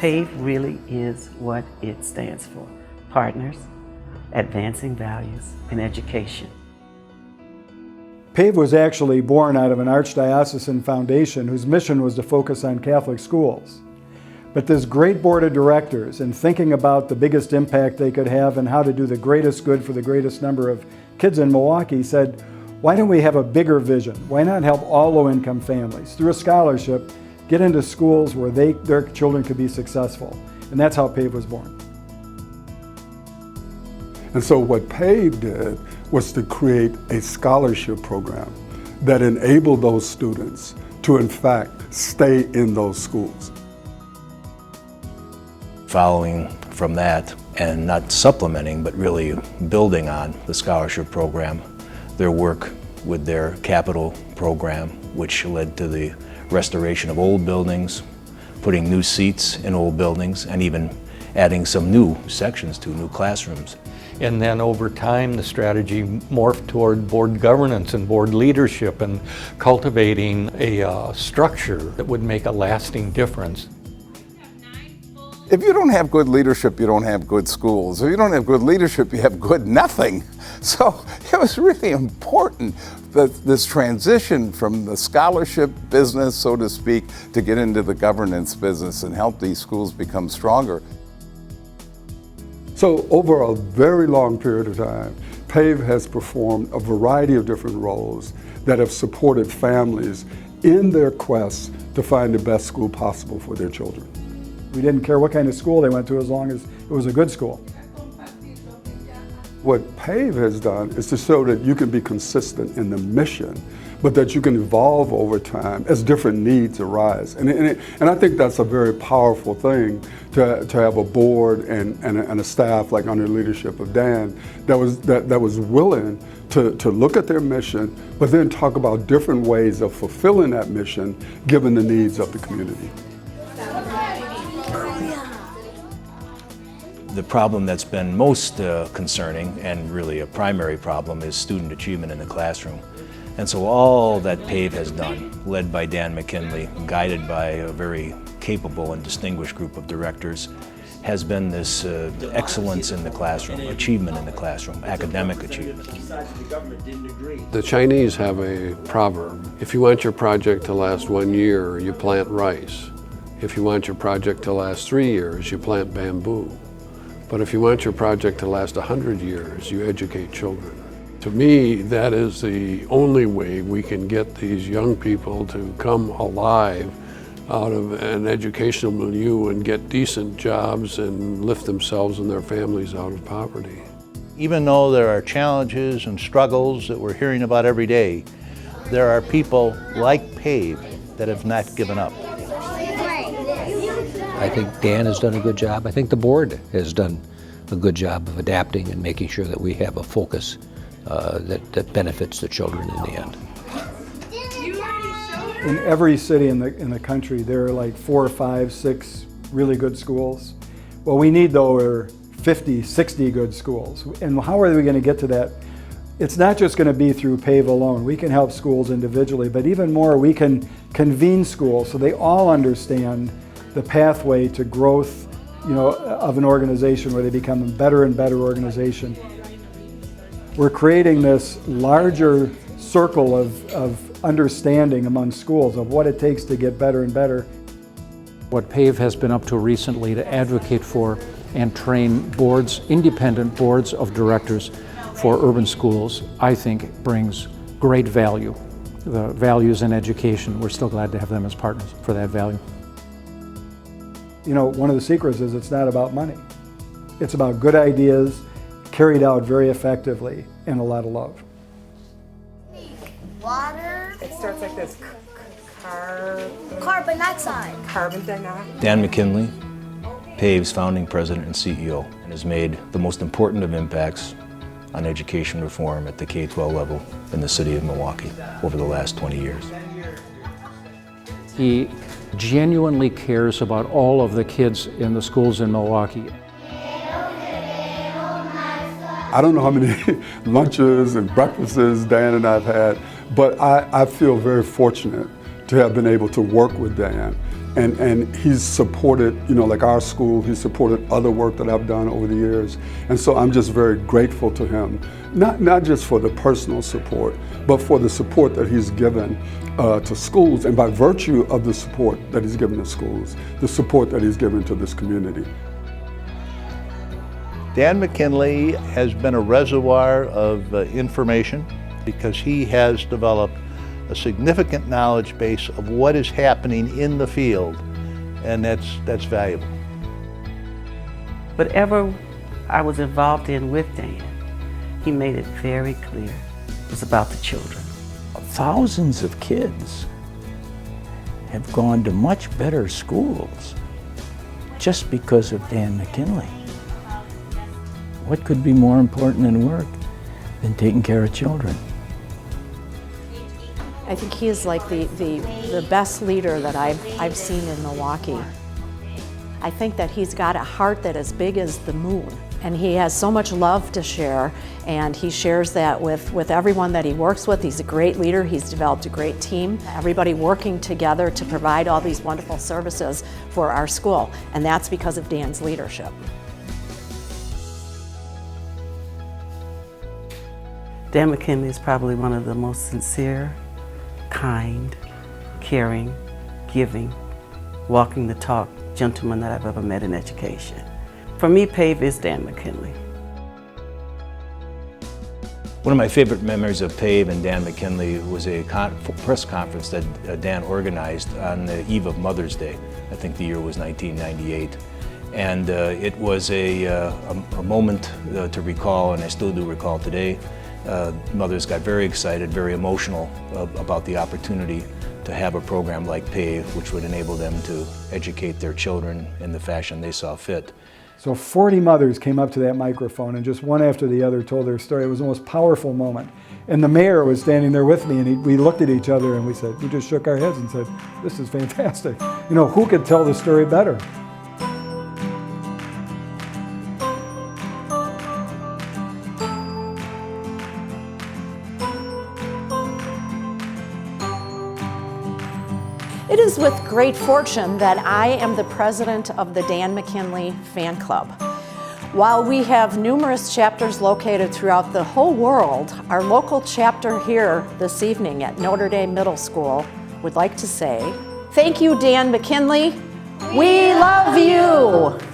PAVE really is what it stands for. Partners, Advancing Values in Education. PAVE was actually born out of an archdiocesan foundation whose mission was to focus on Catholic schools. But this great board of directors, in thinking about the biggest impact they could have and how to do the greatest good for the greatest number of kids in Milwaukee, said, why don't we have a bigger vision? Why not help all low-income families, through a scholarship, get into schools where their children could be successful? And that's how PAVE was born. And so what PAVE did was to create a scholarship program that enabled those students to, in fact, stay in those schools. Following from that, and not supplementing, but really building on the scholarship program, their work with their capital program, which led to the restoration of old buildings, putting new seats in old buildings, and even adding some new sections to new classrooms. And then over time, the strategy morphed toward board governance and board leadership and cultivating a structure that would make a lasting difference. If you don't have good leadership, you don't have good schools. If you don't have good leadership, you have good nothing. So it was really important that this transition from the scholarship business, so to speak, to get into the governance business and help these schools become stronger. So over a very long period of time, PAVE has performed a variety of different roles that have supported families in their quest to find the best school possible for their children. We didn't care what kind of school they went to as long as it was a good school. What PAVE has done is to show that you can be consistent in the mission, but that you can evolve over time as different needs arise. And I think that's a very powerful thing to have a board and a staff like under the leadership of Dan that was willing to look at their mission, but then talk about different ways of fulfilling that mission given the needs of the community. The problem that's been most concerning, and really a primary problem, is student achievement in the classroom. And so all that PAVE has done, led by Dan McKinley, guided by a very capable and distinguished group of directors, has been this excellence in the classroom, achievement in the classroom, academic achievement. The Chinese have a proverb: if you want your project to last 1 year, you plant rice. If you want your project to last 3 years, you plant bamboo. But if you want your project to last 100 years, you educate children. To me, that is the only way we can get these young people to come alive out of an educational milieu and get decent jobs and lift themselves and their families out of poverty. Even though there are challenges and struggles that we're hearing about every day, there are people like PAVE that have not given up. I think Dan has done a good job. I think the board has done a good job of adapting and making sure that we have a focus that benefits the children in the end. In every city in the country, there are like 4, 5, 6 really good schools. What we need, though, are 50, 60 good schools. And how are we going to get to that? It's not just going to be through PAVE alone. We can help schools individually, but even more, we can convene schools so they all understand the pathway to growth, of an organization where they become a better and better organization. We're creating this larger circle of understanding among schools of what it takes to get better and better. What PAVE has been up to recently to advocate for and train boards, independent boards of directors for urban schools, I think brings great value. The values in education, we're still glad to have them as partners for that value. One of the secrets is it's not about money. It's about good ideas carried out very effectively and a lot of love. Water. It starts like this. Carbon dioxide. Carbon dioxide. Dan McKinley, PAVE's founding president and CEO, and has made the most important of impacts on education reform at the K-12 level in the city of Milwaukee over the last 20 years. He genuinely cares about all of the kids in the schools in Milwaukee. I don't know how many lunches and breakfasts Dan and I have had, but I feel very fortunate to have been able to work with Dan and he's supported, like our school, he's supported other work that I've done over the years. And so I'm just very grateful to him, not just for the personal support, but for the support that he's given to schools, and by virtue of the support that he's given to schools, the support that he's given to this community. Dan McKinley has been a reservoir of information because he has developed a significant knowledge base of what is happening in the field, and that's valuable. Whatever I was involved in with Dan, he made it very clear it was about the children. Thousands of kids have gone to much better schools just because of Dan McKinley. What could be more important in work than taking care of children? I think he is like the best leader that I've seen in Milwaukee. I think that he's got a heart that is big as the moon, and he has so much love to share, and he shares that with everyone that he works with. He's a great leader. He's developed a great team, everybody working together to provide all these wonderful services for our school, and that's because of Dan's leadership. Dan McKinley is probably one of the most sincere, kind, caring, giving, walking the talk gentleman that I've ever met in education. For me, PAVE is Dan McKinley. One of my favorite memories of PAVE and Dan McKinley was a press conference that Dan organized on the eve of Mother's Day. I think the year was 1998. And it was a moment to recall, and I still do recall today. Mothers got very excited, very emotional about the opportunity to have a program like PAVE, which would enable them to educate their children in the fashion they saw fit. So 40 mothers came up to that microphone, and just one after the other told their story. It was the most powerful moment. And the mayor was standing there with me, and we looked at each other and we just shook our heads and said, this is fantastic. Who could tell the story better? It is with great fortune that I am the president of the Dan McKinley Fan Club. While we have numerous chapters located throughout the whole world, our local chapter here this evening at Notre Dame Middle School would like to say, thank you, Dan McKinley. We love you.